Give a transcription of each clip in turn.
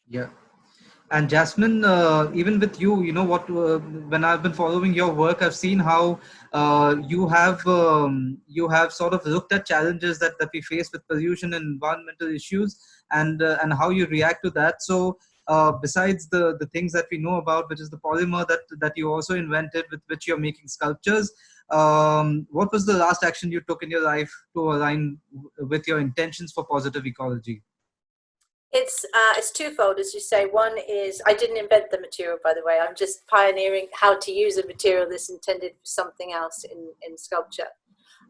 Yeah. And Jasmine, even with you, when I've been following your work, I've seen how you have sort of looked at challenges that we face with pollution and environmental issues, and how you react to that. So, besides the things that we know about, which is the polymer that you also invented, with which you're making sculptures, what was the last action you took in your life to align with your intentions for positive ecology? It's twofold, as you say. One is, I didn't invent the material, by the way. I'm just pioneering how to use a material that's intended for something else in sculpture.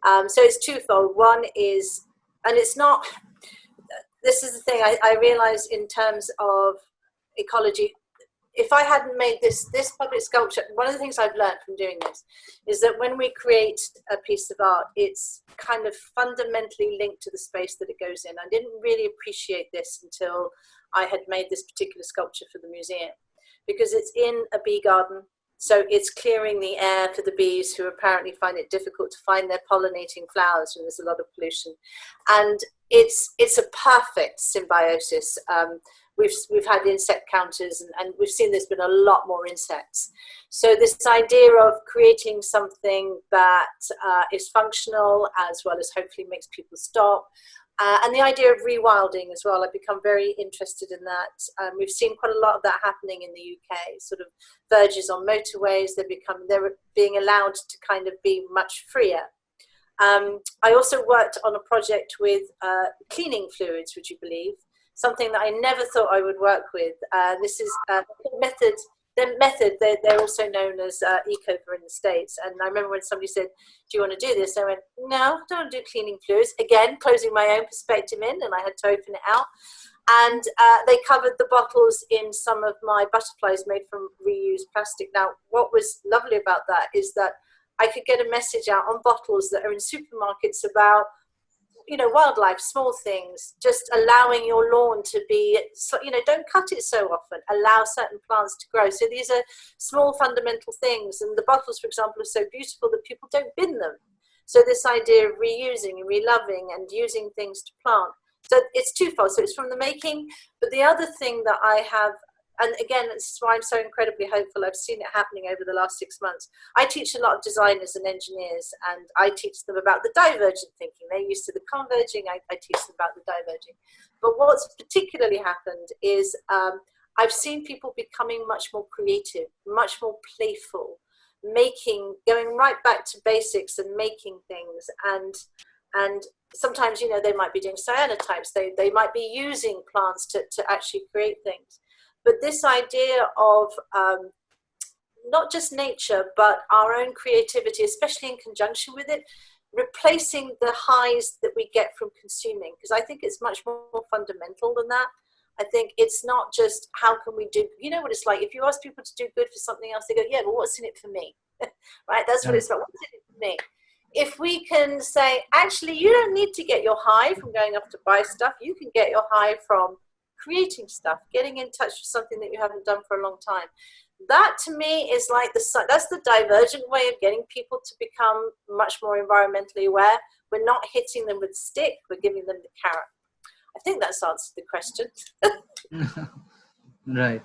So it's twofold. One is, and it's not, this is the thing I realize in terms of ecology. If I hadn't made this public sculpture, one of the things I've learned from doing this is that when we create a piece of art, it's kind of fundamentally linked to the space that it goes in. I didn't really appreciate this until I had made this particular sculpture for the museum, because it's in a bee garden. So it's clearing the air for the bees, who apparently find it difficult to find their pollinating flowers when there's a lot of pollution. And it's a perfect symbiosis. We've had insect counters, and we've seen there's been a lot more insects. So this idea of creating something that is functional, as well as hopefully makes people stop, and the idea of rewilding as well, I've become very interested in that. We've seen quite a lot of that happening in the UK, sort of verges on motorways. They're being allowed to kind of be much freer. I also worked on a project with cleaning fluids, would you believe? Something that I never thought I would work with. This is method. They're also known as ecover in the States. And I remember when somebody said, "Do you want to do this?" I went, "No, I don't want to do cleaning fluids." Again, closing my own perspective in, and I had to open it out. And they covered the bottles in some of my butterflies made from reused plastic. Now, what was lovely about that is that I could get a message out on bottles that are in supermarkets about, wildlife, small things, just allowing your lawn to be, don't cut it so often, allow certain plants to grow. So these are small fundamental things. And the bottles, for example, are so beautiful that people don't bin them. So this idea of reusing and reloving and using things to plant. So it's twofold. So it's from the making. But the other thing that I have, and again, this is why I'm so incredibly hopeful. I've seen it happening over the last 6 months. I teach a lot of designers and engineers, and I teach them about the divergent thinking. They're used to the converging. I teach them about the diverging. But what's particularly happened is I've seen people becoming much more creative, much more playful, going right back to basics and making things. And sometimes, they might be doing cyanotypes. They might be using plants to actually create things. But this idea of not just nature, but our own creativity, especially in conjunction with it, replacing the highs that we get from consuming, because I think it's much more fundamental than that. I think it's not just how can we do, what it's like, if you ask people to do good for something else, they go, yeah, but what's in it for me? Right? That's what it's like. What's in it for me? If we can say, actually, you don't need to get your high from going off to buy stuff. You can get your high from creating stuff, getting in touch with something that you haven't done for a long time. That to me is like that's the divergent way of getting people to become much more environmentally aware. We're not hitting them with a stick, we're giving them the carrot. I think that's answered the question. Right.